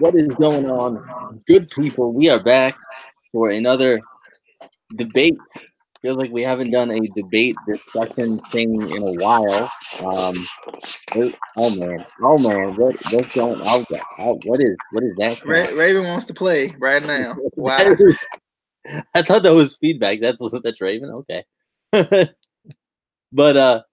What is going on? Good people, we are back for another debate. Feels like we haven't done a debate discussion thing in a while. Oh man, what's going on? What is that sound? Raven wants to play right now. Why? I thought that was feedback. That's Raven. Okay, but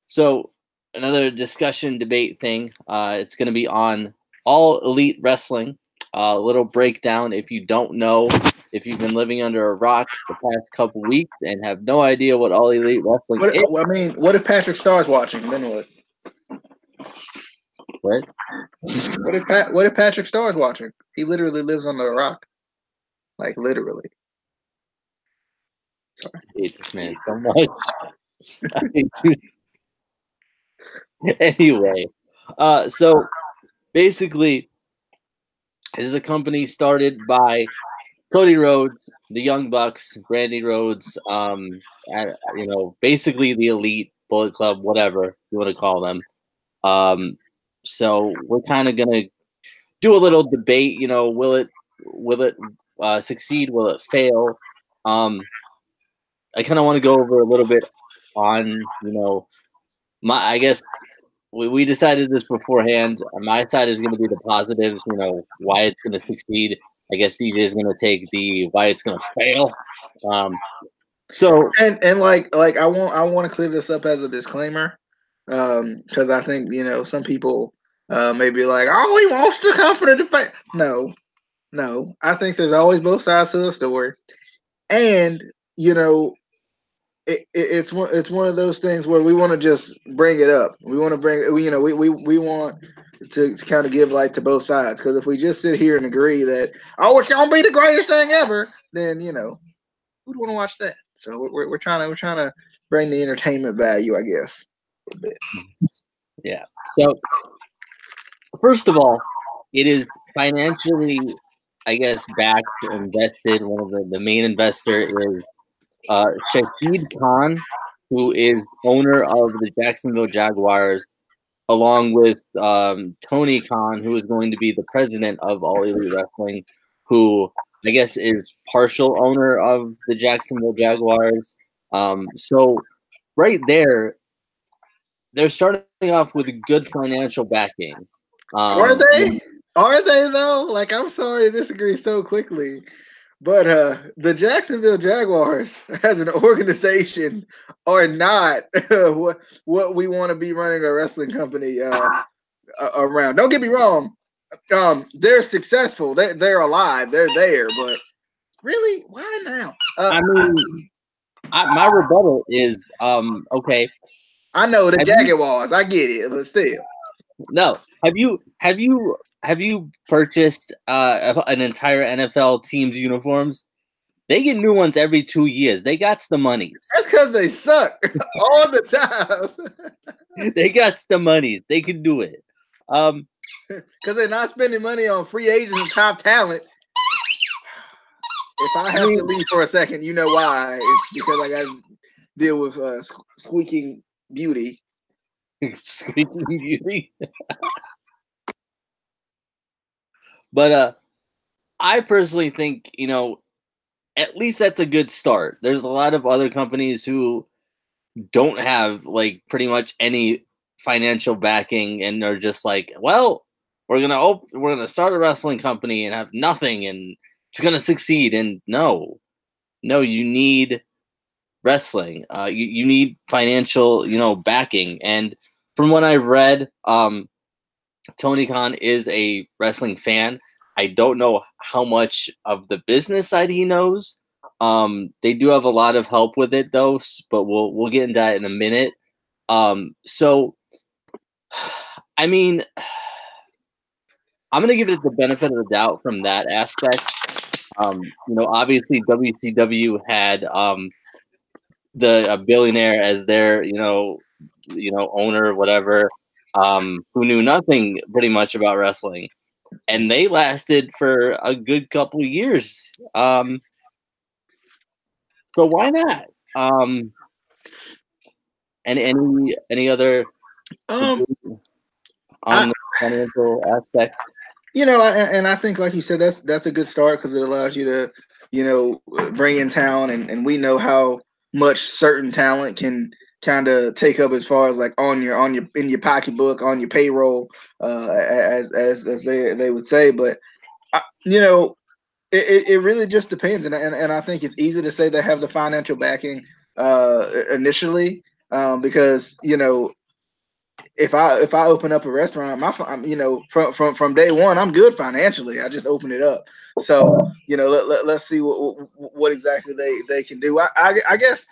so another discussion debate thing. It's going to be on All Elite Wrestling. A little breakdown if you don't know, if you've been living under a rock the past couple weeks and have no idea what All Elite Wrestling is. I mean, what if Patrick Starr's watching? Then what? What? What if Patrick Starr's watching? He literally lives under a rock, like literally. Sorry. I hate this man so much. I hate you. Anyway, so basically, this is a company started by Cody Rhodes, the Young Bucks, Brandy Rhodes, basically the Elite, Bullet Club, whatever you want to call them. So we're kind of gonna do a little debate. Will it succeed? Will it fail? I kind of want to go over a little bit on I guess we decided this beforehand. My side is going to be the positives, why it's going to succeed. I guess DJ is going to take the why it's going to fail. So and like I want to clear this up as a disclaimer, because I think some people may be like, oh, he wants the company to fail. No, I think there's always both sides to the story, and it's one of those things where we want to just bring it up. We want to we want to kind of give light to both sides, because if we just sit here and agree that it's gonna be the greatest thing ever, then who'd want to watch that? So we're trying to bring the entertainment value, I guess, a bit. Yeah. So first of all, it is financially, I guess, backed, invested. One of the main investor is Shahid Khan, who is owner of the Jacksonville Jaguars, along with Tony Khan, who is going to be the president of All Elite Wrestling, who I guess is partial owner of the Jacksonville Jaguars. So right there, they're starting off with a good financial backing. Are they? Are they though? Like, I'm sorry to disagree so quickly, but the Jacksonville Jaguars as an organization are not what we want to be running a wrestling company around. Don't get me wrong. They're successful. They're alive. They're there. But really, why now? I mean, my rebuttal is okay. I know the Jaguars. I get it, but still. No. Have you purchased an entire NFL team's uniforms? They get new ones every 2 years. They got the money. That's because they suck all the time. They got the money. They can do it. Because they're not spending money on free agents and top talent. If I have to leave for a second, you know why? It's because I got to deal with squeaking beauty. Squeaking beauty. But I personally think, at least that's a good start. There's a lot of other companies who don't have like pretty much any financial backing and are just like, well, we're gonna start a wrestling company and have nothing and it's gonna succeed. And no, you need wrestling. You need financial, backing. And from what I've read, Tony Khan is a wrestling fan. I don't know how much of the business side he knows. They do have a lot of help with it though, but we'll get into that in a minute. So I mean, I'm gonna give it the benefit of the doubt from that aspect. Obviously WCW had the billionaire as their owner, whatever, who knew nothing pretty much about wrestling. And they lasted for a good couple of years. So why not? And any other on the financial aspect? And I think, like you said, that's a good start because it allows you to, bring in talent, and we know how much certain talent can kind of take up as far as like on your in your pocketbook, on your payroll, as they would say. But it really just depends, and I think it's easy to say they have the financial backing initially, because if I open up a restaurant, from day one, I'm good financially. I just open it up. So let's see what exactly they can do. I guess,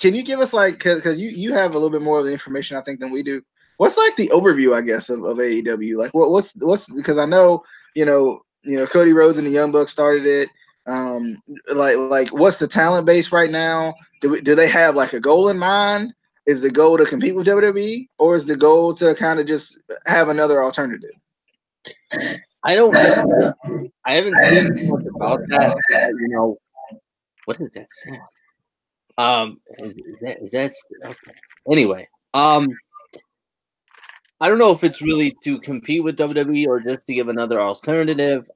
can you give us, like, because you have a little bit more of the information I think than we do. What's like the overview, I guess, of AEW? Like what's because I know Cody Rhodes and the Young Bucks started it. Like what's the talent base right now? Do they have like a goal in mind? Is the goal to compete with WWE, or is the goal to kind of just have another alternative? I don't know. I haven't seen too much about that. What is that sound? Is that okay? Anyway, I don't know if it's really to compete with WWE or just to give another alternative.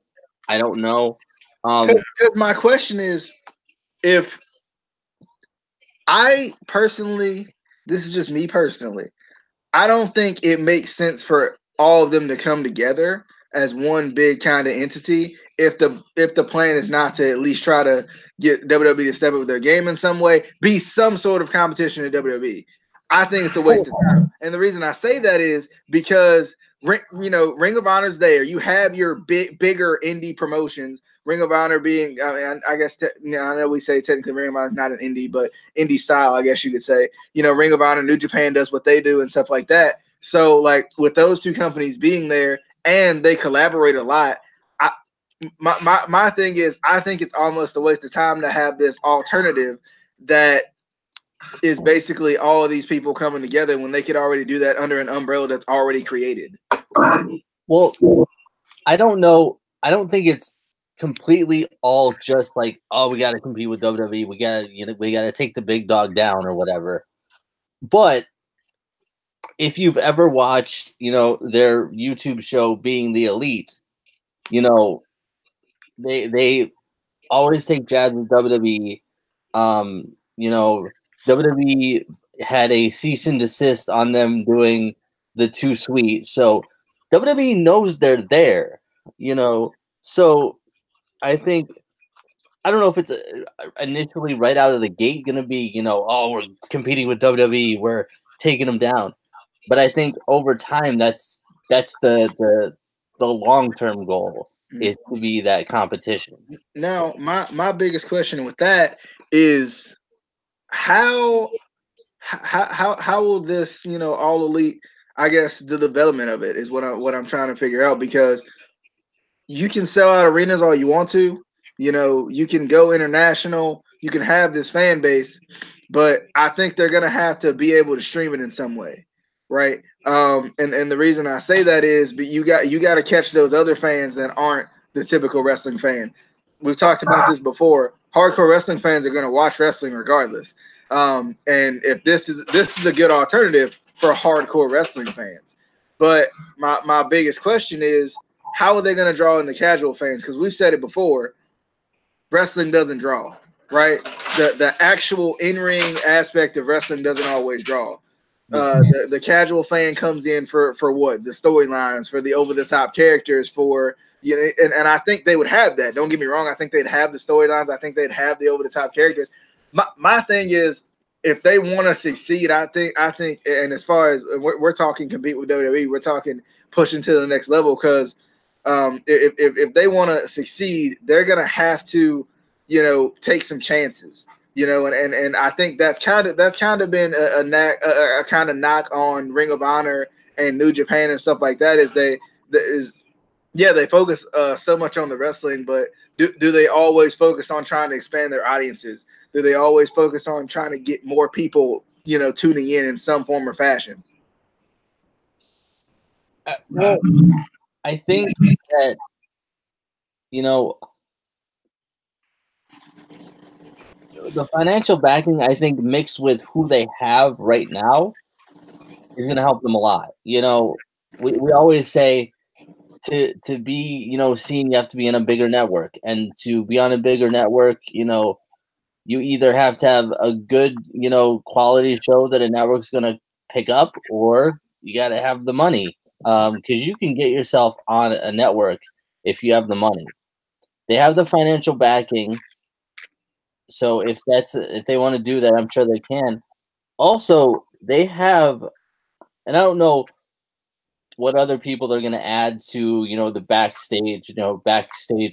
I don't know. Because my question is, if I personally, this is just me personally, I don't think it makes sense for all of them to come together as one big kind of entity if the plan is not to at least try to get WWE to step up their game in some way, be some sort of competition to WWE. I think it's a waste of time. And the reason I say that is because Ring of Honor's there. You have your bigger indie promotions. Ring of Honor being, I guess, I know we say technically Ring of Honor is not an indie, but indie style, I guess you could say. Ring of Honor, New Japan does what they do and stuff like that. So, like, with those two companies being there and they collaborate a lot, my thing is, I think it's almost a waste of time to have this alternative that is basically all of these people coming together when they could already do that under an umbrella that's already created. Well, I don't know. I don't think it's completely all just like, oh, we got to compete with WWE. We got to take the big dog down or whatever. But if you've ever watched, their YouTube show Being the Elite, they always take jabs with WWE. WWE had a cease and desist on them doing the Too Sweet. So WWE knows they're there, So I think, I don't know if it's initially right out of the gate going to be, oh, we're competing with WWE, we're taking them down. But I think over time, that's the long-term goal, is to be that competition. Now, my biggest question with that is how will this, all elite, I guess the development of it is what I'm trying to figure out, because you can sell out arenas all you want to, you can go international, you can have this fan base, but I think they're gonna have to be able to stream it in some way, right? And the reason I say that is, but you got to catch those other fans that aren't the typical wrestling fan. We've talked about this before. Hardcore wrestling fans are going to watch wrestling regardless. And if this is a good alternative for hardcore wrestling fans. But my biggest question is, how are they going to draw in the casual fans? Because we've said it before, wrestling doesn't draw, right? The actual in-ring aspect of wrestling doesn't always draw. The casual fan comes in for what? The storylines, for the over-the-top characters, for and I think they would have that. Don't get me wrong. I think they'd have the storylines. I think they'd have the over-the-top characters. My thing is, if they want to succeed, I think, and as far as we're talking compete with WWE, we're talking pushing to the next level, because if they want to succeed, they're gonna have to, take some chances, and I think that's kind of been a kind of knock on Ring of Honor and New Japan and stuff like that, is they focus so much on the wrestling, but do they always focus on trying to expand their audiences? Do they always focus on trying to get more people, tuning in some form or fashion? Well, I think that, the financial backing, I think, mixed with who they have right now, is going to help them a lot. We always say, to be, seen, you have to be in a bigger network, and to be on a bigger network, you either have to have a good, quality show that a network's going to pick up, or you got to have the money. Because you can get yourself on a network if you have the money. They have the financial backing. So if they want to do that, I'm sure they can. Also, they have, and I don't know what other people they're going to add to, the backstage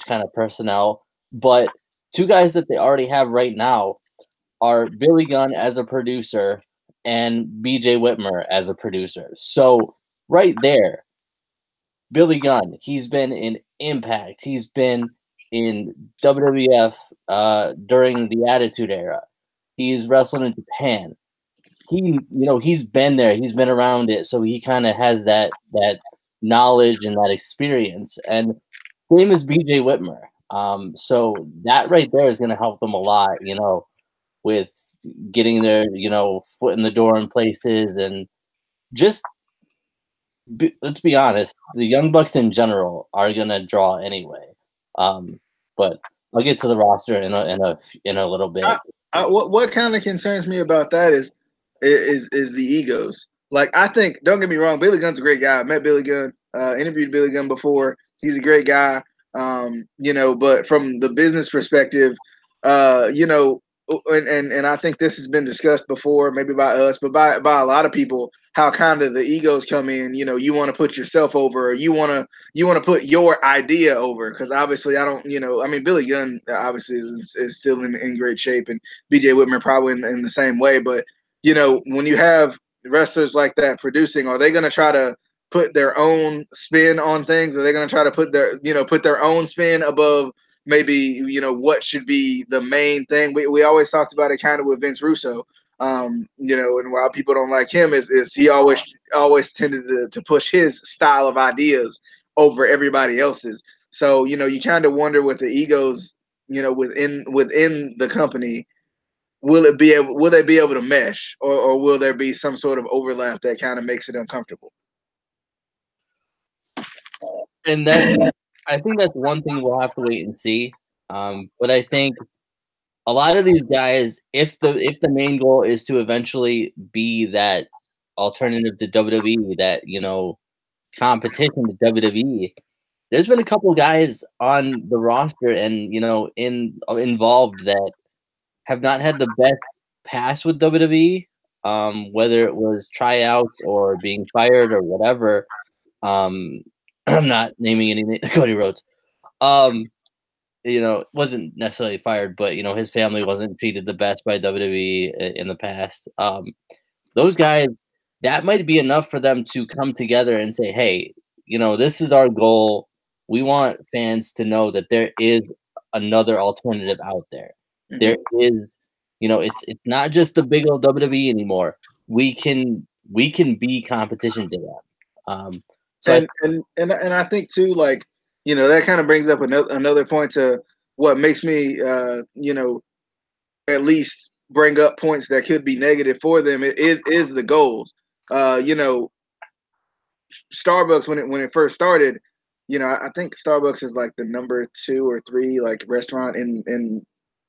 kind of personnel, but two guys that they already have right now are Billy Gunn as a producer and BJ Whitmer as a producer. So right there, Billy Gunn, he's been in Impact. He's been in WWF during the Attitude Era. He's wrestled in Japan. He's been there. He's been around it, so he kind of has that knowledge and that experience. And same as BJ Whitmer. So that right there is going to help them a lot. With getting their foot in the door in places, and just let's be honest, the Young Bucks in general are gonna draw anyway. But I'll get to the roster in a little bit. What kind of concerns me about that is the egos. Like, I think, don't get me wrong, Billy Gunn's a great guy. I met Billy Gunn, interviewed Billy Gunn before. He's a great guy. But from the business perspective, and I think this has been discussed before, maybe by us, but by a lot of people, how kind of the egos come in. You want to put yourself over, or you want to put your idea over, because obviously I don't. Billy Gunn obviously is still in great shape, and BJ Whitmer probably in the same way. But when you have wrestlers like that producing, are they going to try to put their own spin on things? Are they going to try to put their own spin above maybe what should be the main thing? We always talked about it kind of with Vince Russo, and while people don't like him, is he always tended to push his style of ideas over everybody else's. So you kind of wonder with the egos, within the company, will they be able to mesh, or will there be some sort of overlap that kind of makes it uncomfortable? And I think that's one thing we'll have to wait and see. But I think a lot of these guys, if the main goal is to eventually be that alternative to WWE, that competition to WWE, there's been a couple guys on the roster and involved that have not had the best pass with WWE, whether it was tryouts or being fired or whatever. I'm not naming any Cody Rhodes. Wasn't necessarily fired, but his family wasn't treated the best by WWE in the past. Those guys, that might be enough for them to come together and say, hey, this is our goal. We want fans to know that there is another alternative out there. Mm-hmm. There is, it's not just the big old WWE anymore. We can be competition to them. And I think too, like, that kind of brings up another point to what makes me, at least bring up points that could be negative for them. It is the goals. Starbucks, when it first started, I think Starbucks is like the number 2 or 3 like restaurant in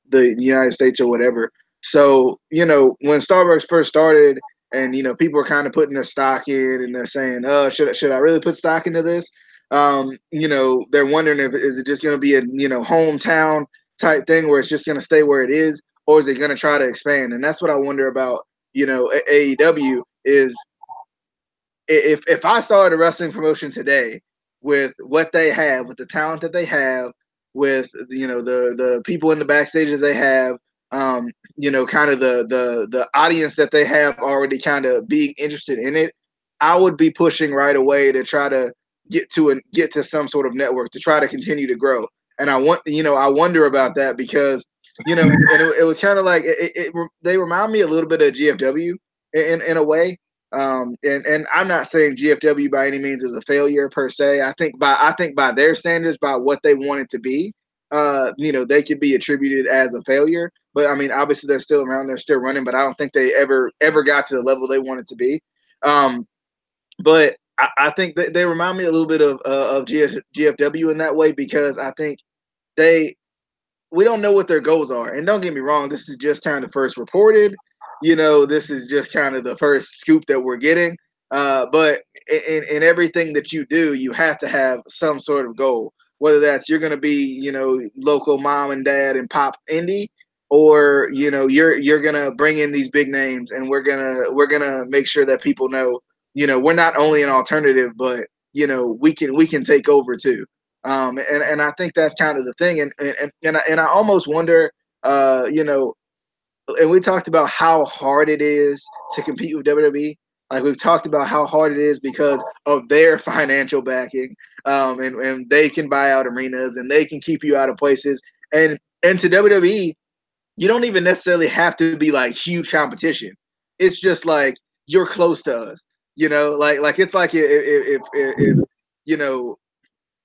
the United States or whatever. So when Starbucks first started, and people are kind of putting their stock in, and they're saying, should I really put stock into this? They're wondering if is it just going to be a hometown type thing where it's just going to stay where it is, or is it going to try to expand? And that's what I wonder about AEW is, if I started a wrestling promotion today with what they have, with the talent that they have, with the people in the backstages they have, kind of the audience that they have already kind of being interested in it, I would be pushing right away to try to get to some sort of network to try to continue to grow. And I wonder about that, because and it was kind of like they remind me a little bit of GFW in a way. And I'm not saying GFW by any means is a failure per se. I think by their standards, by what they want it to be, they could be attributed as a failure. But I mean, obviously they're still around, they're still running, but I don't think they ever got to the level they wanted to be. But I think they remind me a little bit of GFW in that way, because I think they we don't know what their goals are. And don't get me wrong, this is just kind of first reported. This is just kind of the first scoop that we're getting. But in everything that you do, you have to have some sort of goal. Whether that's you're going to be, local mom and dad and pop indie, or you're going to bring in these big names, and we're gonna make sure that people know, we're not only an alternative, but we can take over too. And I think that's kind of the thing. And I almost wonder, and we talked about how hard it is to compete with WWE. Like, we've talked about how hard it is because of their financial backing, and they can buy out arenas and they can keep you out of places. And to WWE, you don't even necessarily have to be like huge competition. It's just like you're close to us, like it's like if you know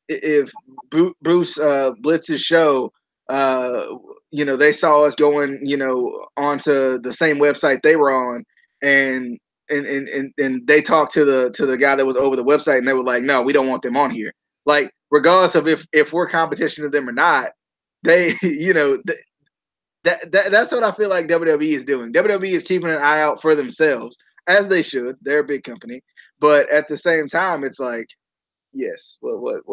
if Bruce Blitz's show, they saw us going, onto the same website they were on, and and they talked to the guy that was over the website, and they were like, no, we don't want them on here. Like, regardless of if we're competition to them or not, they, that's what I feel like WWE is doing. WWE is keeping an eye out for themselves, as they should. They're a big company, but at the same time, it's like, yes, what?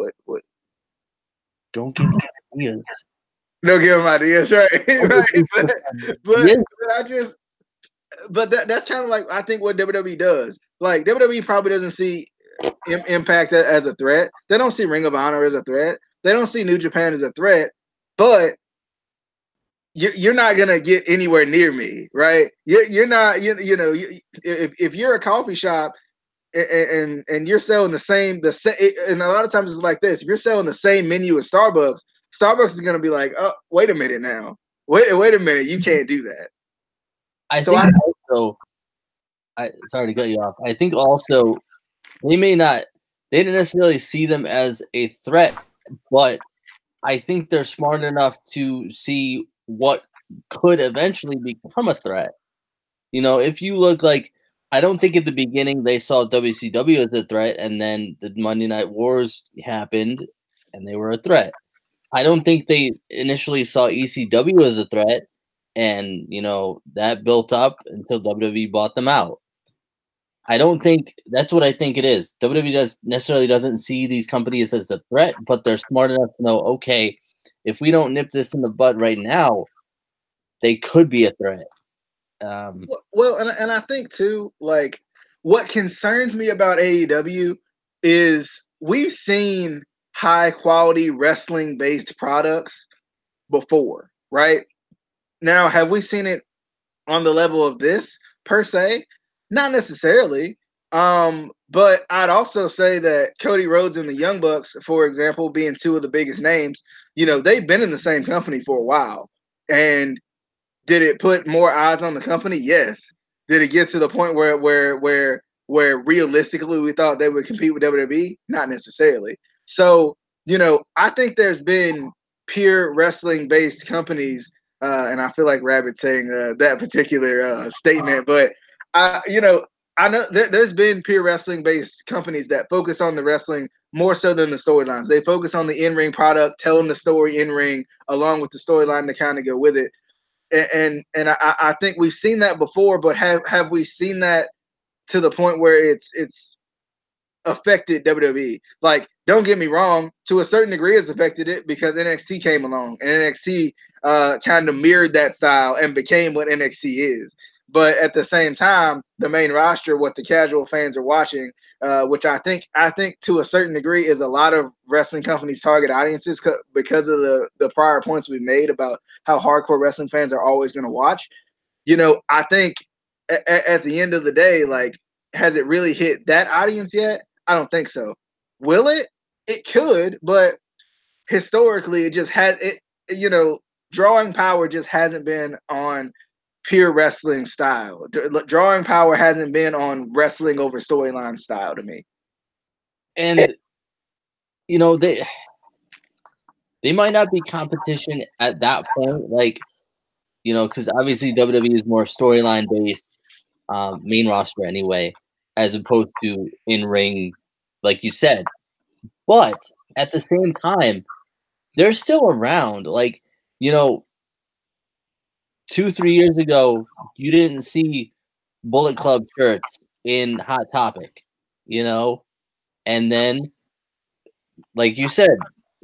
Don't give them ideas. Don't give them ideas, right? Right. But Yes. that's kind of like, I think, what WWE does. Like, WWE probably doesn't see Impact as a threat. They don't see Ring of Honor as a threat. They don't see New Japan as a threat. But you're not gonna get anywhere near me, right? You're not. If you're a coffee shop, and you're selling the same, and a lot of times it's like this: if you're selling the same menu as Starbucks, Starbucks is going to be like, oh, wait a minute now, wait a minute, you can't do that. Sorry to cut you off. I think also they didn't necessarily see them as a threat, but I think they're smart enough to see what could eventually become a threat. If you look, like, I don't think at the beginning they saw WCW as a threat, and then the Monday Night Wars happened and they were a threat. I don't think they initially saw ECW as a threat, and that built up until WWE bought them out. I don't think that's what I think it is. WWE doesn't see these companies as a threat, but they're smart enough to know, okay, if we don't nip this in the bud right now, they could be a threat. Well, and I think too, like, what concerns me about AEW is we've seen high quality wrestling based products before, right? Now, have we seen it on the level of this per se? Not necessarily. But I'd also say that Cody Rhodes and the Young Bucks, for example, being two of the biggest names, they've been in the same company for a while. And did it put more eyes on the company? Yes. Did it get to the point where realistically we thought they would compete with WWE? Not necessarily. So, I think there's been pure wrestling based companies, and I feel like Rabbit saying that particular statement, but I know there's been pure wrestling based companies that focus on the wrestling more so than the storylines. They focus on the in ring product, telling the story in ring along with the storyline to kind of go with it. And I think we've seen that before, but have we seen that to the point where it's affected WWE? Like, don't get me wrong, to a certain degree it's affected it because NXT came along, and NXT kind of mirrored that style and became what NXT is. But at the same time, the main roster, what the casual fans are watching, which I think to a certain degree is a lot of wrestling companies' target audiences because of the prior points we've made about how hardcore wrestling fans are always going to watch. I think at the end of the day, like, has it really hit that audience yet? I don't think so. Will it? It could, but historically, it just had it. Drawing power just hasn't been on pure wrestling style. Drawing power hasn't been on wrestling over storyline style to me. And they might not be competition at that point, like, because obviously WWE is more storyline based, main roster anyway, as opposed to in ring like you said. But at the same time, they're still around. Like, you know, 2, 3 years ago, you didn't see Bullet Club shirts in Hot Topic, you know? And then, like you said,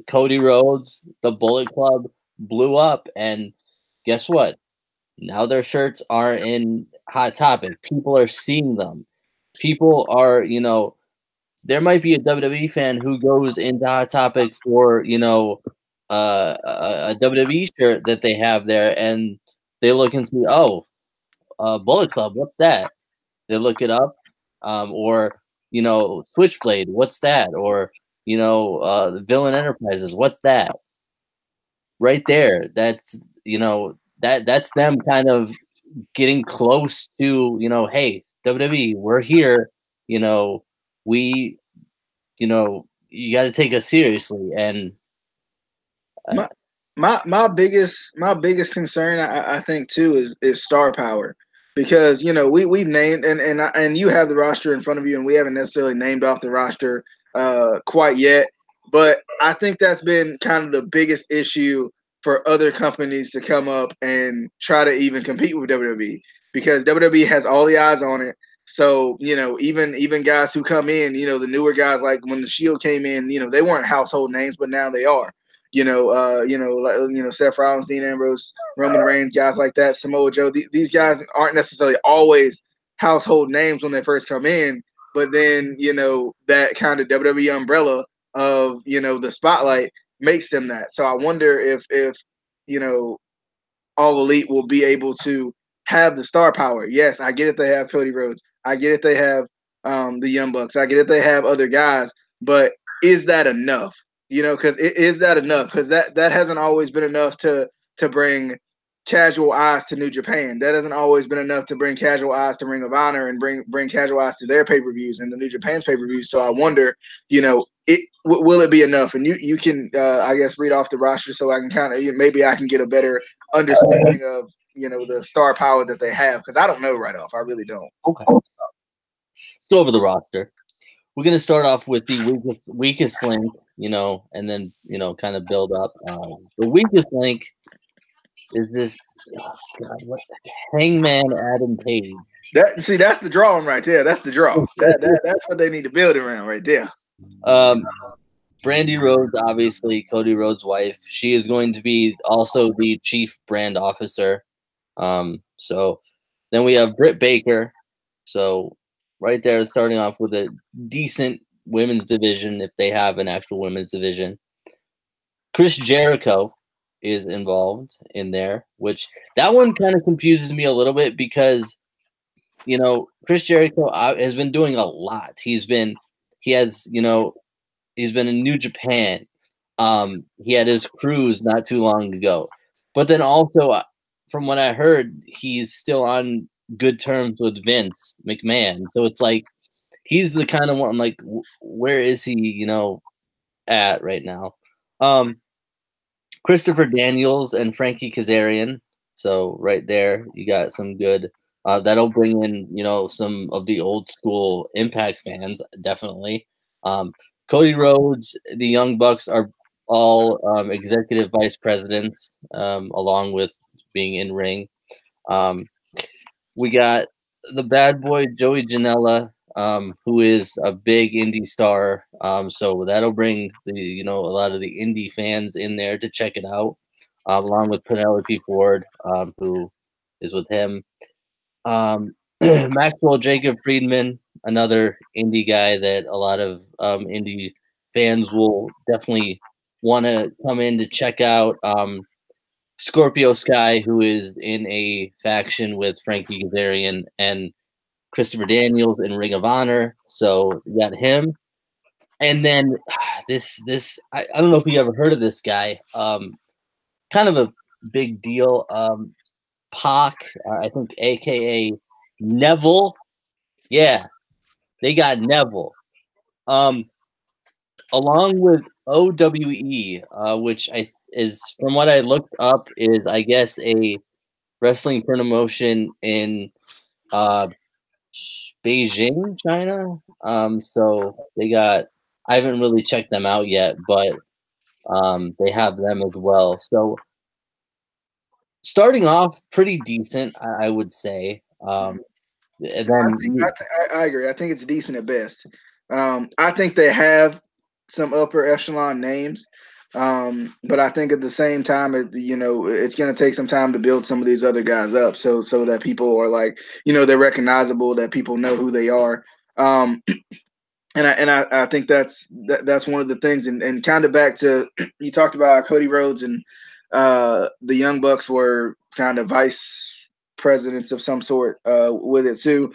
Cody Rhodes, the Bullet Club blew up, and guess what? Now their shirts are in Hot Topic. People are seeing them. People are, there might be a WWE fan who goes into Hot Topic for, a WWE shirt that they have there, and they look and see, oh, Bullet Club, what's that? They look it up, or Switchblade, what's that? Or the Villain Enterprises, what's that? Right there, that's that's them kind of getting close to hey, WWE, we're here. We you got to take us seriously, and my my biggest concern, I think too, is star power, because we've named, and you have the roster in front of you, and we haven't necessarily named off the roster quite yet, but I think that's been kind of the biggest issue for other companies to come up and try to even compete with WWE, because WWE has all the eyes on it. So even guys who come in, the newer guys, like when the Shield came in, they weren't household names, but now they are. Seth Rollins, Dean Ambrose, Roman Reigns, guys like that, Samoa Joe. These guys aren't necessarily always household names when they first come in, but then that kind of WWE umbrella of the spotlight makes them that. So I wonder if All Elite will be able to have the star power. Yes, I get it. They have Cody Rhodes. I get it. They have the Young Bucks. I get it. They have other guys, but is that enough? Because is that enough? Because that hasn't always been enough to bring casual eyes to New Japan. That hasn't always been enough to bring casual eyes to Ring of Honor and bring casual eyes to their pay-per-views and the New Japan's pay-per-views. So I wonder, will it be enough? And you can I guess read off the roster so I can kind of maybe I can get a better understanding of the star power that they have, because I don't know right off. I really don't. Okay, let's go over the roster. We're gonna start off with the weakest link, and then kind of build up. The weakest link is this Hangman Adam Page. That's the drawing right there. That's the draw. That's what they need to build around right there. Brandy Rhodes, obviously Cody Rhodes' wife. She is going to be also the chief brand officer. So then we have Britt Baker. So right there, starting off with a decent women's division, if they have an actual women's division. Chris Jericho is involved in there, which that one kind of confuses me a little bit because, Chris Jericho has been doing a lot. He's been in New Japan. He had his cruise not too long ago, but then also, from what I heard, he's still on good terms with Vince McMahon. So it's like he's the kind of one. I'm like, where is he? At right now. Christopher Daniels and Frankie Kazarian. So right there, you got some good. That'll bring in some of the old school Impact fans, definitely. Cody Rhodes, the Young Bucks are all executive vice presidents, along with being in ring. We got the bad boy Joey Janela, who is a big indie star. So that'll bring the a lot of the indie fans in there to check it out, along with Penelope Ford, who is with him. Maxwell Jacob Friedman, another indie guy that a lot of indie fans will definitely want to come in to check out. Scorpio Sky, who is in a faction with Frankie Kazarian and Christopher Daniels in Ring of Honor. So you got him. And then I don't know if you ever heard of this guy. Kind of a big deal. Pac, I think, aka Neville. Yeah, they got Neville. Along with OWE, which is, from what I looked up, is I guess a wrestling promotion in Beijing, China. So they got. I haven't really checked them out yet, but they have them as well. So starting off pretty decent, I would say. And then I agree. I think it's decent at best. I think they have some upper echelon names, but I think at the same time, it's going to take some time to build some of these other guys up, so that people are like, they're recognizable, that people know who they are. Um, and I think that's one of the things, and kind of back to you talked about Cody Rhodes and the Young Bucks were kind of vice presidents of some sort with it too.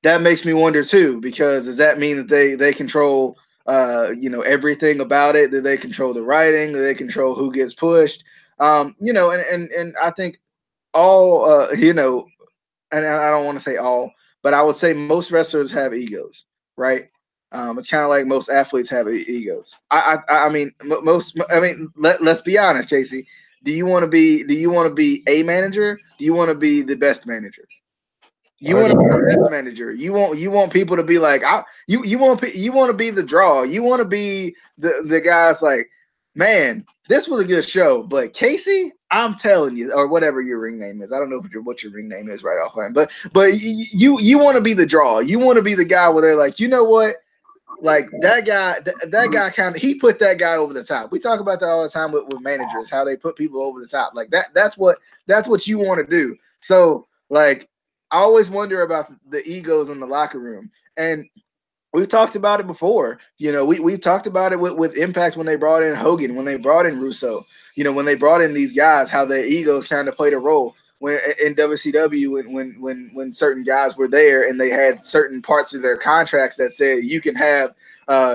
That makes me wonder too, because does that mean that they control everything about it? Do they control the writing? Do they control who gets pushed? And I think all and I don't want to say all, but I would say most wrestlers have egos, right? It's kind of like most athletes have egos. I mean, most. I mean, let's be honest, Casey. Do you want to be a manager? Do you want to be the best manager? You or want to be the the best manager. You want people to be like, you want to be the draw. You want to be the guys like, man, this was a good show, but Casey, I'm telling you, or whatever your ring name is. I don't know what your ring name is right offhand, but you want to be the draw. You want to be the guy where they're like, you know what? Like that guy kind of he put that guy over the top. We talk about that all the time with managers, how they put people over the top. Like that's what you want to do. So like I always wonder about the egos in the locker room. And we've talked about it before. We've talked about it with Impact when they brought in Hogan, when they brought in Russo, when they brought in these guys, how their egos kind of played a role when in WCW when certain guys were there and they had certain parts of their contracts that said you can have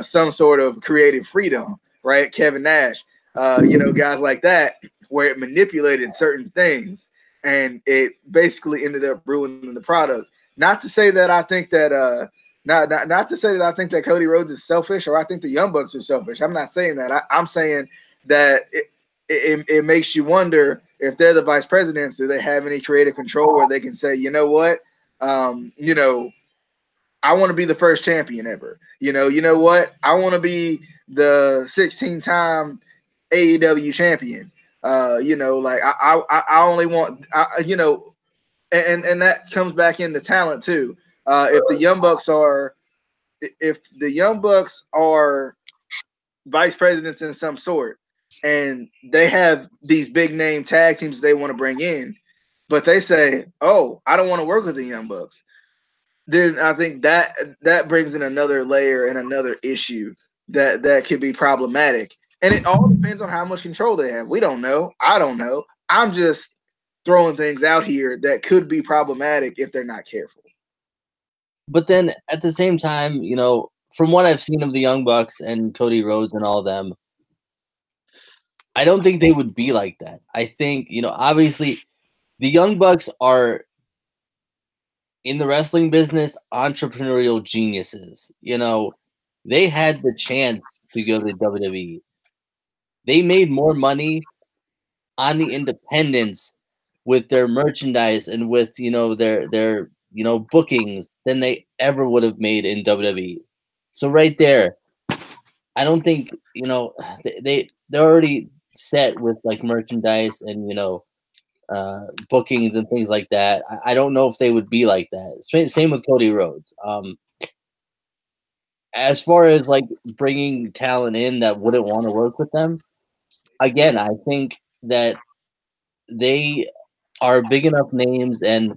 some sort of creative freedom, right? Kevin Nash, guys like that, where it manipulated certain things and it basically ended up ruining the product. Not to say that I think that not to say that I think that Cody Rhodes is selfish or I think the Young Bucks are selfish. I'm not saying that. I'm saying that it makes you wonder if they're the vice presidents, do they have any creative control where they can say, you know what, um, you know, I want to be the first champion ever. You know what, I want to be the 16-time AEW champion. Like I only want, and that comes back into talent too. If the Young Bucks are vice presidents in some sort, and they have these big name tag teams they want to bring in, but they say, "Oh, I don't want to work with the Young Bucks," then I think that brings in another layer and another issue that could be problematic. And it all depends on how much control they have. We don't know. I don't know. I'm just throwing things out here that could be problematic if they're not careful. but then at the same time, from what I've seen of the Young Bucks and Cody Rhodes and all them, I don't think they would be like that. I think, obviously the Young Bucks are in the wrestling business entrepreneurial geniuses. They had the chance to go to WWE. They made more money on the independents with their merchandise and with their bookings than they ever would have made in WWE. So right there, I don't think they're already set with like merchandise and bookings and things like that. I don't know if they would be like that. Same with Cody Rhodes. As far as like bringing talent in that wouldn't want to work with them, again, I think that they are big enough names and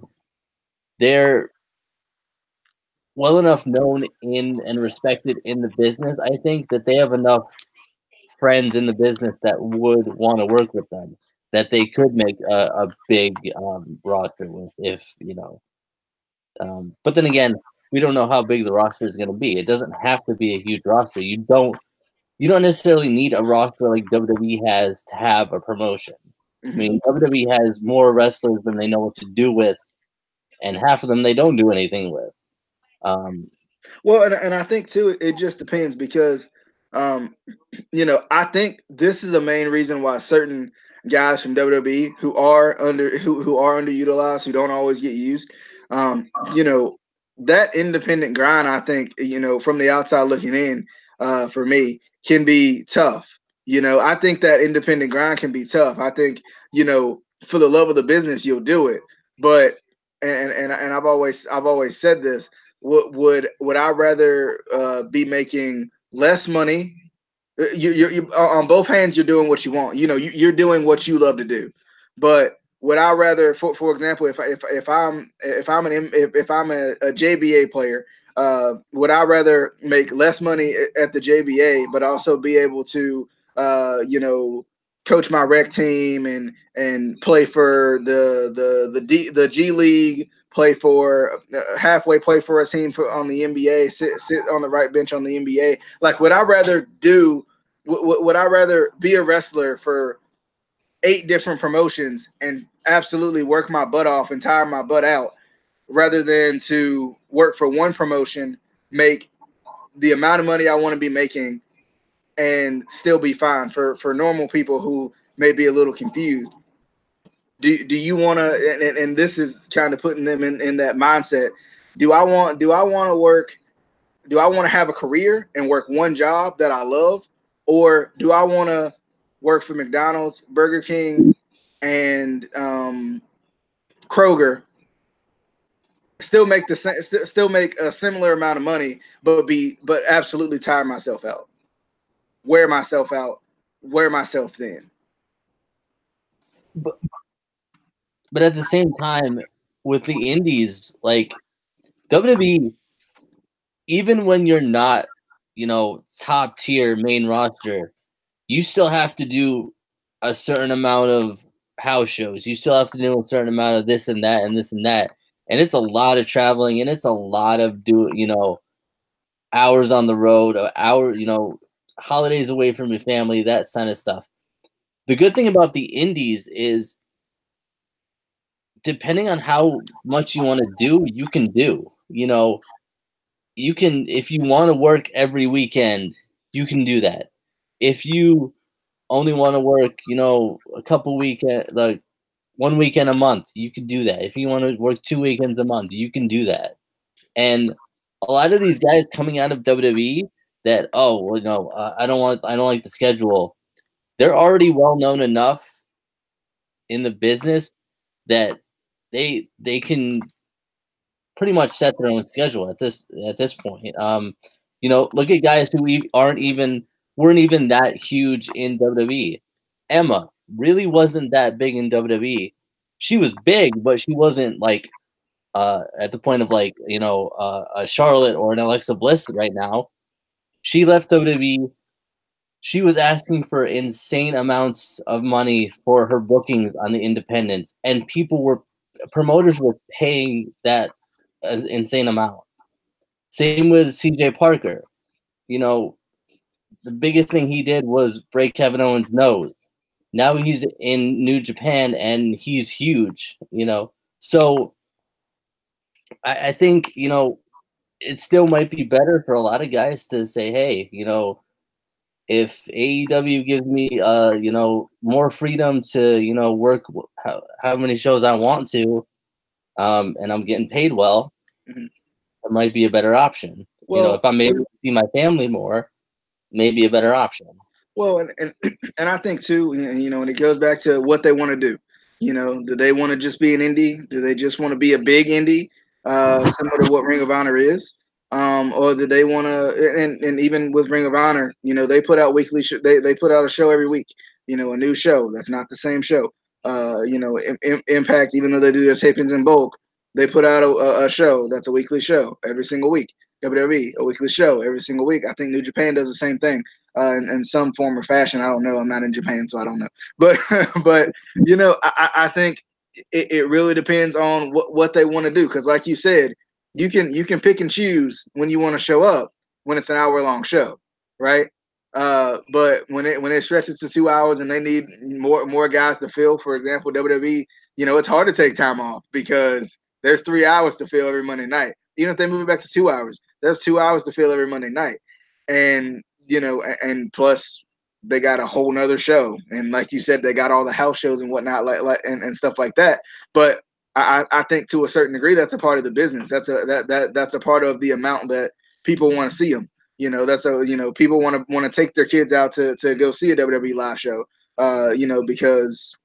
they're well enough known in and respected in the business. I think that they have enough friends in the business that would want to work with them that they could make a big roster with but then again, we don't know how big the roster is going to be. It doesn't have to be a huge roster. You don't necessarily need a roster like WWE has to have a promotion. I Mm-hmm. mean, WWE has more wrestlers than they know what to do with, and half of them they don't do anything with. Well, and I think too, it just depends because, um, I think this is the main reason why certain guys from WWE who are underutilized, who don't always get used, um, you know, that independent grind, I think, from the outside looking in, for me, can be tough. I think that independent grind can be tough. I think, for the love of the business, you'll do it. But and I've always said this. Would I rather be making less money? You on both hands, you're doing what you want. You're doing what you love to do. But would I rather, for example, if I'm a JBA player, would I rather make less money at the JBA, but also be able to, coach my rec team and play for the G League, play for halfway play for a team on the NBA, sit on the right bench on the NBA. Like, would I rather do? Would I rather be a wrestler for 8 different promotions and absolutely work my butt off and tire my butt out, rather than to work for one promotion, make the amount of money I want to be making, and still be fine? For normal people who may be a little confused, do you want to, and this is kind of putting them in that mindset, do I want to work, do I want to have a career and work one job that I love, or do I want to work for McDonald's, Burger King, and Kroger, still make still make a similar amount of money, but absolutely tire myself out, wear myself out, wear myself thin? But at the same time, with the indies, like WWE, even when you're not, top tier main roster, you still have to do a certain amount of house shows. You still have to do a certain amount of this and that and this and that. And it's a lot of traveling, and it's a lot of hours on the road, holidays away from your family, that kind of stuff. The good thing about the indies is, depending on how much you want to do, you can do. You can, if you want to work every weekend, you can do that. If you only want to work, a couple weekend, like 1 weekend a month, you can do that. If you want to work 2 weekends a month, you can do that. And a lot of these guys coming out of WWE that, oh, well, no, I don't like the schedule. They're already well known enough in the business that they can pretty much set their own schedule at this point. Look at guys who weren't even that huge in WWE. Emma really wasn't that big in WWE. She was big, but she wasn't like at the point of like a Charlotte or an Alexa Bliss right now. She left WWE. She was asking for insane amounts of money for her bookings on the independents, and promoters were paying that insane amount. Same with CJ Parker. The biggest thing he did was break Kevin Owens' nose. Now he's in New Japan and he's huge, So I think, it still might be better for a lot of guys to say, hey, if AEW gives me, more freedom to, work how many shows I want to, and I'm getting paid well, Mhm. it might be a better option. Well, if I'm able to see my family more, maybe a better option. Well, and I think too, when it goes back to what they want to do, do they want to just be an indie? Do they just want to be a big indie, similar to what Ring of Honor is? Or do they want to? And even with Ring of Honor, they put out weekly. They put out a show every week. A new show that's not the same show. Impact, even though they do their tapings in bulk, they put out a show that's a weekly show every single week. WWE, a weekly show every single week. I think New Japan does the same thing in some form or fashion. I don't know. I'm not in Japan, so I don't know. But but I think it really depends on what they want to do. Because like you said, you can pick and choose when you want to show up when it's an hour-long show, right? But when it stretches to 2 hours and they need more guys to fill, for example, WWE, it's hard to take time off because there's 3 hours to fill every Monday night. Even if they move it back to 2 hours, there's 2 hours to fill every Monday night. And and plus they got a whole nother show. And like you said, they got all the house shows and whatnot, and stuff like that. But I think to a certain degree that's a part of the business. That's a part of the amount that people want to see them. That's people want to take their kids out to go see a WWE live show. Because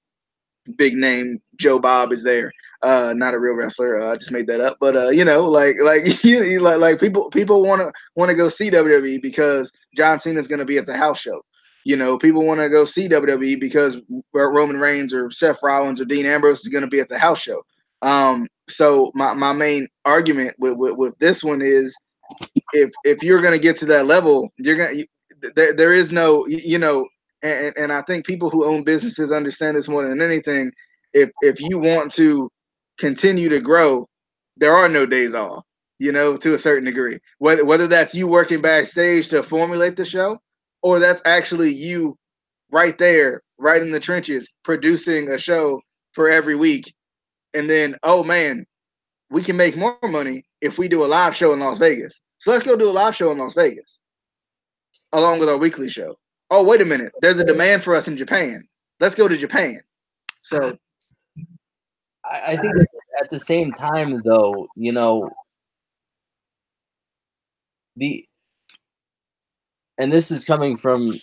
big name Joe Bob is there. Not a real wrestler. I just made that up. But like people want to go see WWE because John Cena is going to be at the house show. People want to go see WWE because Roman Reigns or Seth Rollins or Dean Ambrose is going to be at the house show. So my main argument with this one is if you're going to get to that level, there is no and I think people who own businesses understand this more than anything. If you want to continue to grow, there are no days off, to a certain degree. Whether that's you working backstage to formulate the show, or that's actually you right there, right in the trenches, producing a show for every week. And then, oh man, we can make more money if we do a live show in Las Vegas. So let's go do a live show in Las Vegas along with our weekly show. Oh, wait a minute. There's a demand for us in Japan. Let's go to Japan. So I think at the same time, though, and this is coming from,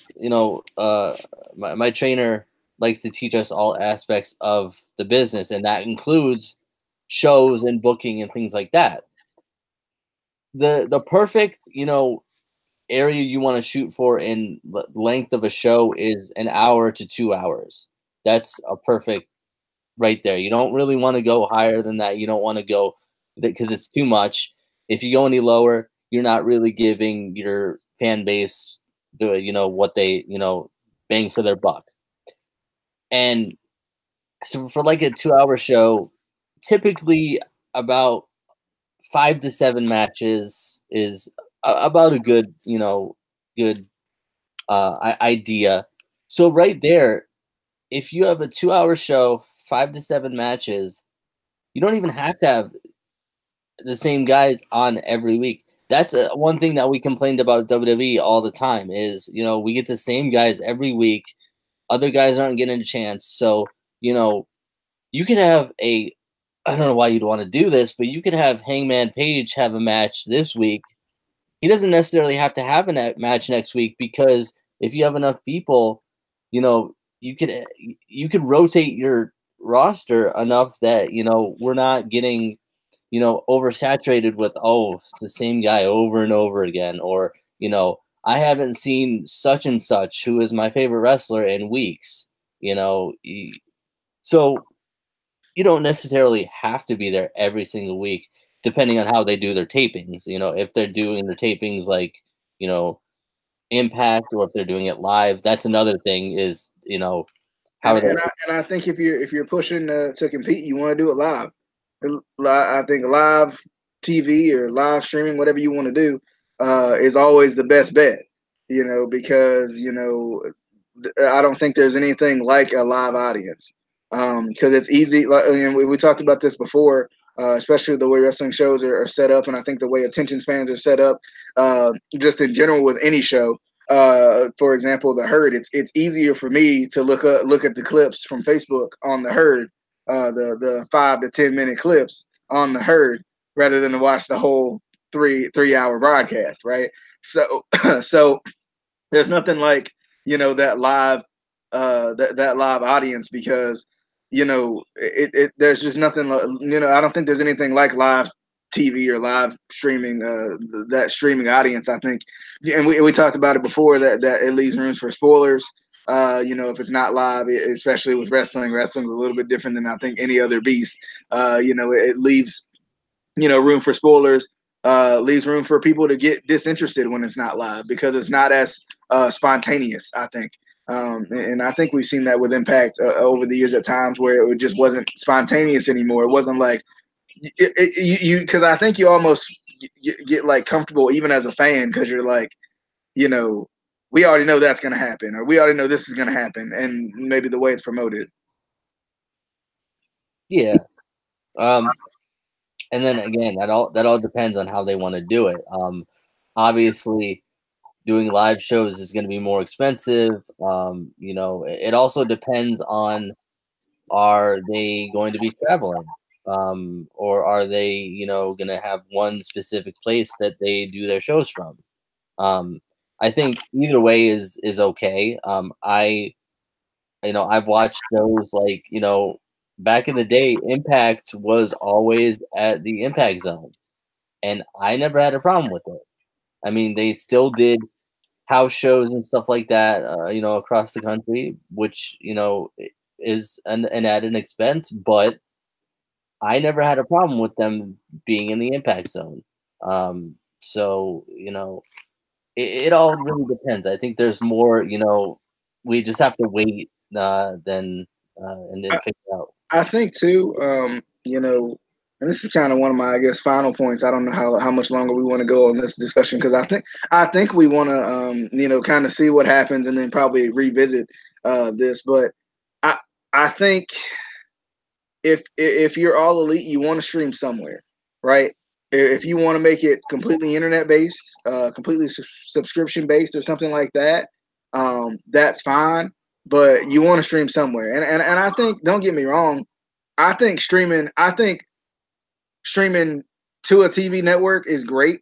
my trainer likes to teach us all aspects of the business, and that includes shows and booking and things like that. The perfect, area you want to shoot for in length of a show is an hour to 2 hours. That's a perfect right there. You don't really want to go higher than that. You don't want to go because it's too much. If you go any lower, you're not really giving your fan base what they, bang for their buck. And so for like a 2-hour show, typically about 5 to 7 matches is about a good, good idea. So right there, if you have a 2-hour show, 5 to 7 matches, you don't even have to have the same guys on every week. That's one thing that we complained about WWE all the time is, we get the same guys every week. Other guys aren't getting a chance. So, you could have I don't know why you'd want to do this, but you could have Hangman Page have a match this week. He doesn't necessarily have to have a match next week because if you have enough people, you could rotate your roster enough that, we're not getting, oversaturated with, the same guy over and over again. Or, I haven't seen such and such, who is my favorite wrestler, in weeks, so you don't necessarily have to be there every single week, depending on how they do their tapings. If they're doing their tapings like, Impact, or if they're doing it live, that's another thing is, how and I think if you're pushing to compete, you want to do it live. I think live TV or live streaming, whatever you want to do, is always the best bet. Because I don't think there's anything like a live audience. Because it's easy. Like, we talked about this before, especially the way wrestling shows are set up, and I think the way attention spans are set up, just in general with any show. For example, the Herd. It's easier for me to look at the clips from Facebook on the Herd, the 5 to 10 minute clips on the Herd, rather than to watch the whole 3 hour broadcast, right? So so there's nothing like that live that live audience, because there's just nothing, I don't think there's anything like live TV or live streaming, that streaming audience. I think, and we talked about it before, that it leaves rooms for spoilers. If it's not live, especially with wrestling's a little bit different than I think any other beast. It leaves room for spoilers, leaves room for people to get disinterested when it's not live, because it's not as spontaneous, I think. And I think we've seen that with Impact over the years at times, where it just wasn't spontaneous anymore. It wasn't like because I think you almost get like comfortable even as a fan, because you're like, we already know that's going to happen, or we already know this is going to happen, and maybe the way it's promoted. Yeah. And then again, that all depends on how they want to do it. Obviously, doing live shows is going to be more expensive. It also depends on, are they going to be traveling? or are they, you know, gonna have one specific place that they do their shows from? Um, I think either way is okay. You know, I've watched shows like, you know, back in the day, Impact was always at the Impact Zone, and I never had a problem with it. I mean, they still did house shows and stuff like that, you know, across the country, which, you know, is an added expense, but I never had a problem with them being in the Impact Zone. So, you know, it all really depends. I think there's more, you know, we just have to wait, then and then figure out. I think too, you know, and this is kind of one of my, I guess, final points. I don't know how much longer we want to go on this discussion because I think we want to, you know, kind of see what happens and then probably revisit this. But I I think if you're all elite, you want to stream somewhere, right? If you want to make it completely internet based, completely subscription based, or something like that, that's fine. But you want to stream somewhere, and I think, don't get me wrong, I think streaming to a TV network is great,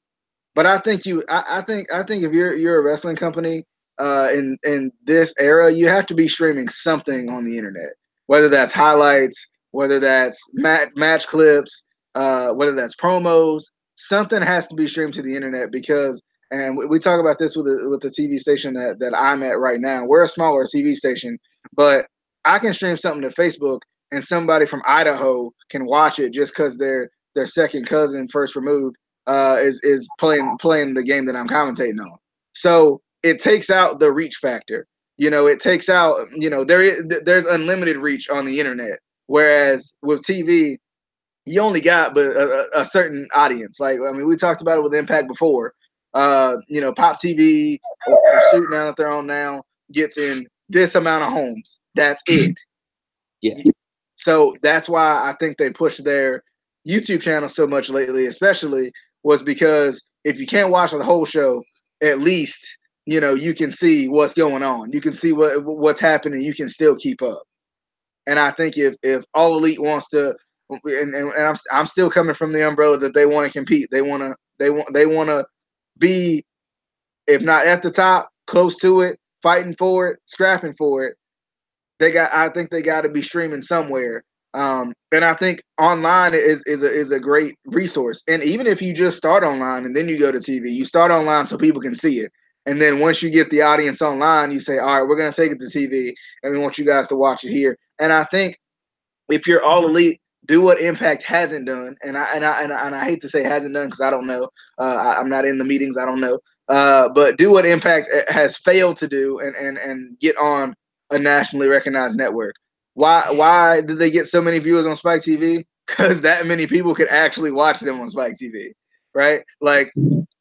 but I think if you're a wrestling company in this era, you have to be streaming something on the internet, whether that's highlights, whether that's match clips, whether that's promos. Something has to be streamed to the internet because, and we talk about this with the TV station that I'm at right now. We're a smaller TV station, but I can stream something to Facebook, and somebody from Idaho can watch it just because their second cousin, first removed, is playing the game that I'm commentating on. So it takes out the reach factor. You know, it takes out, you know, there's unlimited reach on the internet, whereas with TV you only got but a certain audience. Like, I mean, we talked about it with Impact before. You know, Pop TV or Shoot now that they're on now gets in this amount of homes. That's it. Yeah. So that's why I think they push their YouTube channel so much lately, especially was because if you can't watch the whole show, at least, you know, you can see what's going on. You can see what's happening. You can still keep up. And I think if All Elite wants to, and I'm still coming from the umbrella that they want to compete. They want to be, if not at the top, close to it, fighting for it, scrapping for it. I think they got to be streaming somewhere. And I think online is a great resource. And even if you just start online and then you go to TV, you start online so people can see it. And then once you get the audience online, you say, all right, we're going to take it to TV and we want you guys to watch it here. And I think if you're All Elite, do what Impact hasn't done. And I hate to say hasn't done because I don't know. I'm not in the meetings. I don't know. But do what Impact has failed to do and get on a nationally recognized network. Why did they get so many viewers on Spike TV? Because that many people could actually watch them on Spike TV, right? Like,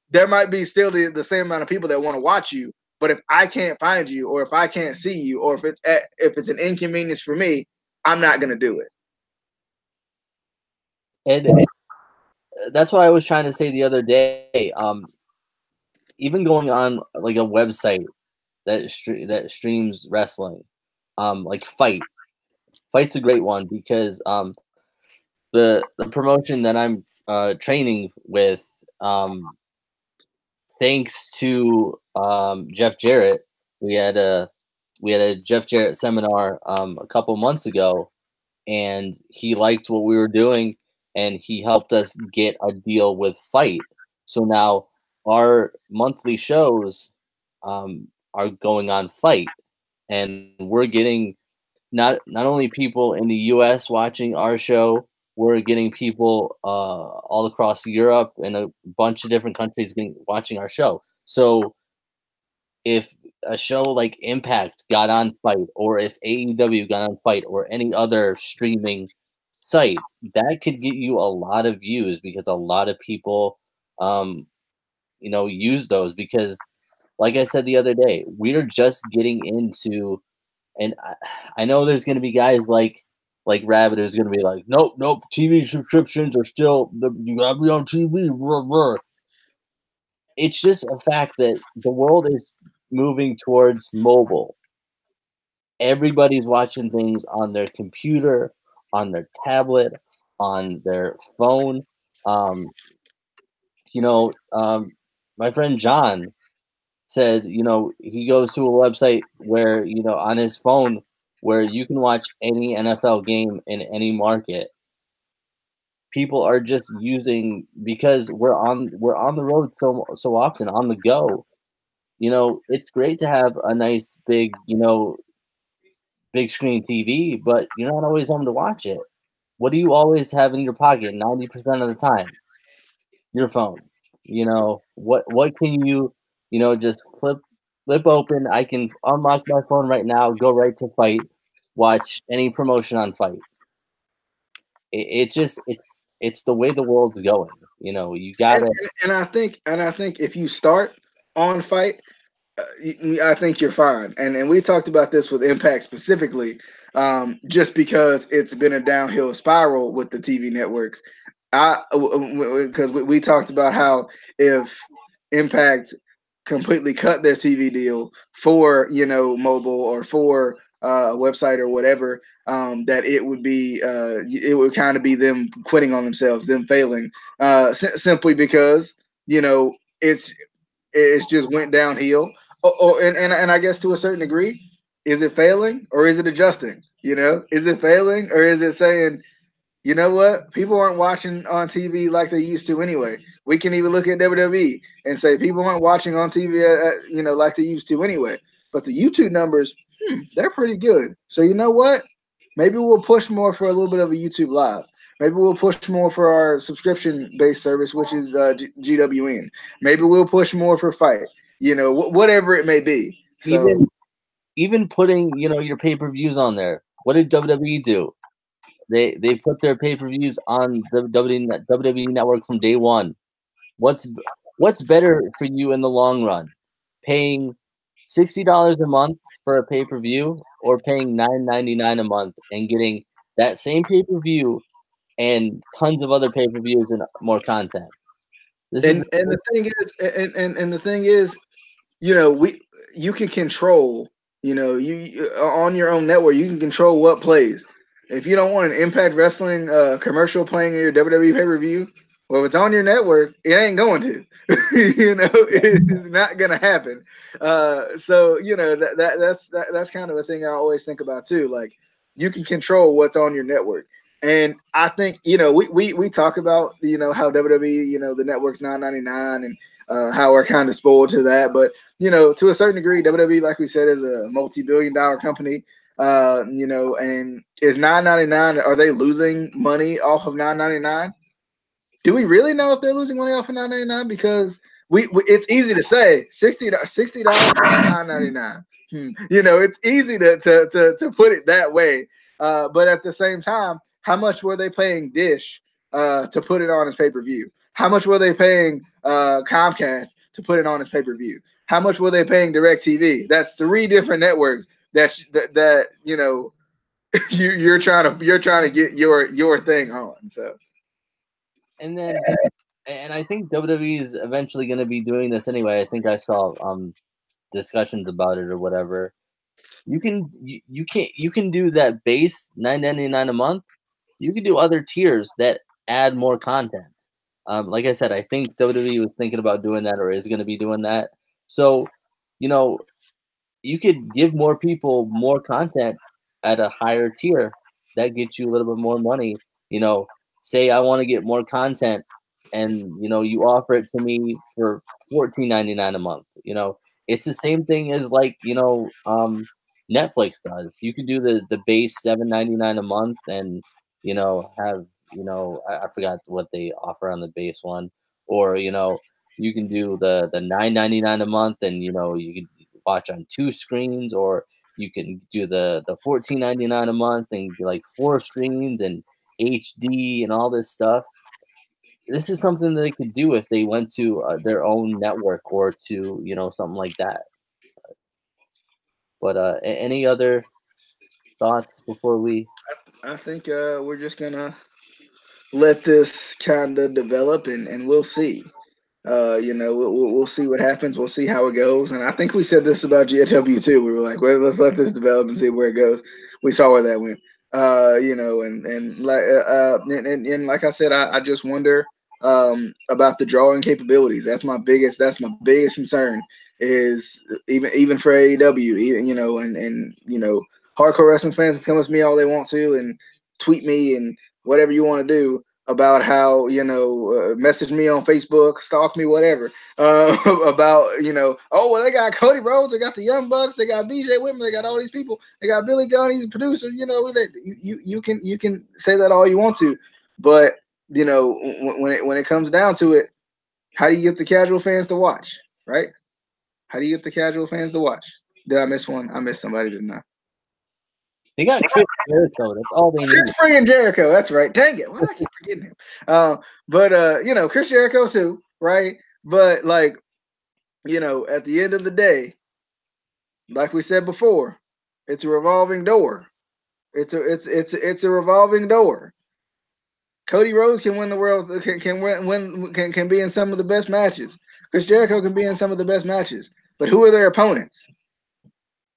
there might be still the same amount of people that want to watch you, but if I can't find you, or if I can't see you, or if it's an inconvenience for me, I'm not gonna do it. And that's what I was trying to say the other day. Even going on like a website that streams wrestling, like Fight's a great one because the promotion that I'm training with, thanks to Jeff Jarrett, we had a Jeff Jarrett seminar a couple months ago, and he liked what we were doing, and he helped us get a deal with Fight. So now our monthly shows are going on Fight, and we're getting not only people in the U.S. watching our show, we're getting people all across Europe and a bunch of different countries watching our show. So if a show like Impact got on Fight, or if AEW got on Fight, or any other streaming site, that could get you a lot of views because a lot of people, you know, use those because, like I said the other day, we're just getting into, and I know there's going to be guys like Rabbit who's going to be like, nope, nope, TV subscriptions are still you got to be on TV. Rah, rah. It's just a fact that the world is moving towards mobile. Everybody's watching things on their computer, on their tablet. on their phone. Um, you know, my friend John said, he goes to a website where, on his phone, where you can watch any NFL game in any market. People are just using, because we're on the road so often, on the go. It's great to have a nice big screen TV, but you're not always home to watch it. What do you always have in your pocket 90% of the time? Your phone. What can just flip open. I can unlock my phone right now, go right to Fight, watch any promotion on Fight. It's the way the world's going. You and, gotta. and I think if you start on Fight, I think you're fine. And we talked about this with Impact specifically, just because it's been a downhill spiral with the TV networks. Because we talked about how if Impact completely cut their TV deal for mobile or for a website or whatever, that it would kind of be them quitting on themselves, them failing, simply because it's just went downhill. And I guess to a certain degree, is it failing or is it adjusting? Is it failing or is it saying, you know what? People aren't watching on TV like they used to anyway. We can even look at WWE and say people aren't watching on TV, like they used to anyway. But the YouTube numbers, they're pretty good. So you know what? Maybe we'll push more for a little bit of a YouTube Live. Maybe we'll push more for our subscription-based service, which is GWN. Maybe we'll push more for Fight. Whatever it may be. So Even putting your pay-per-views on there. What did WWE do? They put their pay-per-views on the WWE network from day one. What's what's better for you in the long run? Paying $60 a month for a pay-per-view, or paying $9.99 a month and getting that same pay-per-view and tons of other pay-per-views and more content? This is and the thing is, and the thing is, we you can control, on your own network, you can control what plays. If you don't want an Impact Wrestling commercial playing in your WWE pay-per-view, well, if it's on your network, it ain't going to. It's not gonna happen. So that's kind of a thing I always think about too. Like, you can control what's on your network. And I think, we talk about, how WWE, the network's $9.99, and how we're kind of spoiled to that. But, to a certain degree, WWE, like we said, is a multi-billion-dollar company. And is $9.99, are they losing money off of $9.99? Do we really know if they're losing money off of $9.99? Because it's easy to say $60 $9.99. It's easy to put it that way. But at the same time, how much were they paying Dish to put it on as pay-per-view? How much were they paying Comcast to put it on as pay-per-view? How much were they paying DirecTV? That's three different networks that you're trying to get your thing on. So and then and I think WWE is eventually going to be doing this anyway. I think I saw discussions about it or whatever. You can do that base $9.99 a month. You can do other tiers that add more content. Like I said, I think WWE was thinking about doing that, or is going to be doing that. So, you know, you could give more people more content at a higher tier. That gets you a little bit more money. Say I want to get more content, and you offer it to me for $14.99 a month. It's the same thing as like Netflix does. You could do the base $7.99 a month, and have I forgot what they offer on the base one, or you can do the $9.99 a month, and you can watch on two screens, or you can do the $14.99 a month and be like four screens and HD and all this stuff. This is something that they could do if they went to their own network, or to something like that. But any other thoughts before we? I think we're just gonna let this kind of develop, and we'll see. We'll see what happens. We'll see how it goes. And I think we said this about GW too. We were like, well, let's let this develop and see where it goes. We saw where that went. You know, and like I said, I just wonder about the drawing capabilities. That's my biggest concern is even for AEW, even, you know, and you know, hardcore wrestling fans can come with me all they want to and tweet me and whatever you want to do about how, you know, message me on Facebook, stalk me, whatever, about, you know, oh, well, they got Cody Rhodes, they got the Young Bucks, they got BJ Whitman, they got all these people, they got Billy Gunn, he's a producer, you know, that you can say that all you want to, but you know, when it comes down to it, how do you get the casual fans to watch, right? How do you get the casual fans to watch? Did I miss one? I missed somebody, didn't I? They got Chris Jericho. That's all they need. Chris friggin' Jericho. That's right. Dang it. Why do I keep forgetting him? But you know, Chris Jericho too, right? But like, you know, at the end of the day, like we said before, it's a revolving door. It's a revolving door. Cody Rhodes can win the world, can be in some of the best matches. Chris Jericho can be in some of the best matches. But who are their opponents?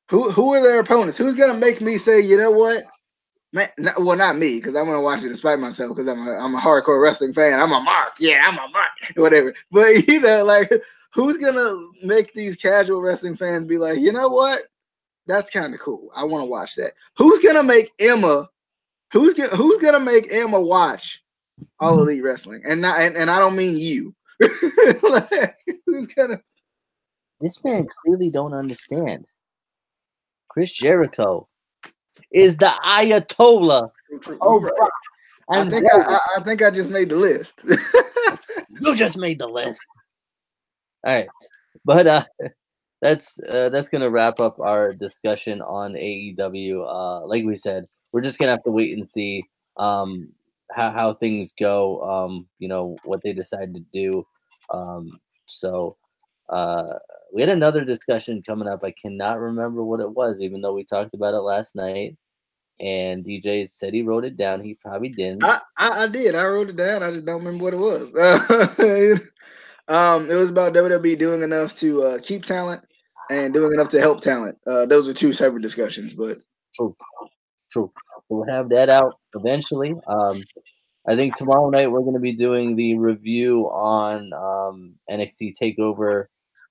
Who are their opponents? Who's gonna make me say, you know what? Man, well, not me, because I'm gonna watch it despite myself, because I'm a hardcore wrestling fan. I'm a mark, yeah, I'm a mark, whatever. But you know, like, who's gonna make these casual wrestling fans be like, you know what? That's kind of cool. I want to watch that. Who's gonna make Emma? Who's gonna make Emma watch All Elite Wrestling? And I don't mean you. Like, who's gonna? This man clearly don't understand. Chris Jericho is the Ayatollah. Oh, right. I think I just made the list. You just made the list. All right, but that's gonna wrap up our discussion on AEW. Like we said, we're just gonna have to wait and see how things go. You know, what they decide to do. So we had another discussion coming up. I cannot remember what it was, even though we talked about it last night. And DJ said he wrote it down. He probably didn't. I did. I wrote it down. I just don't remember what it was. It was about WWE doing enough to keep talent and doing enough to help talent. Those are two separate discussions, but True. We'll have that out eventually. I think tomorrow night we're going to be doing the review on NXT Takeover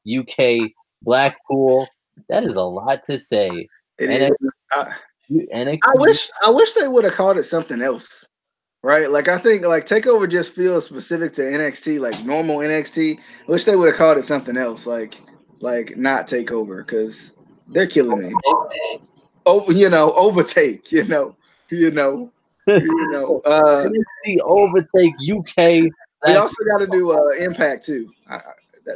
UK Blackpool. That is a lot to say. it is. NXT, I wish they would have called it something else, right? Like, I think like Takeover just feels specific to NXT, like normal NXT. I wish they would have called it something else, like not Takeover, because they're killing me. Oh, you know, overtake. NXT Overtake UK. We also got to do Impact too.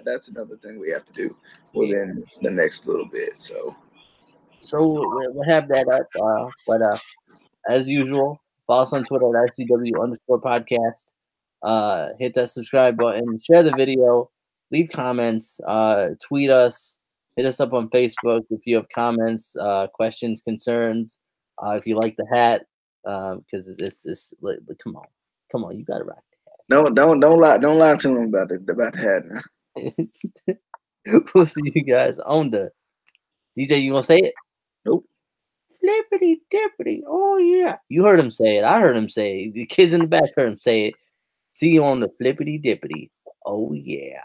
That's another thing we have to do within the next little bit. So we'll have that up. But as usual, follow us on Twitter at ICW_podcast. Hit that subscribe button, share the video, leave comments, tweet us, hit us up on Facebook if you have comments, questions, concerns. If you like the hat, because it's come on, you gotta rock the hat. Don't lie to him about the hat now. We'll see you guys on the DJ. You gonna say it? Nope. Flippity dippity. Oh yeah. You heard him say it. I heard him say it. The kids in the back heard him say it. See you on the flippity dippity. Oh yeah.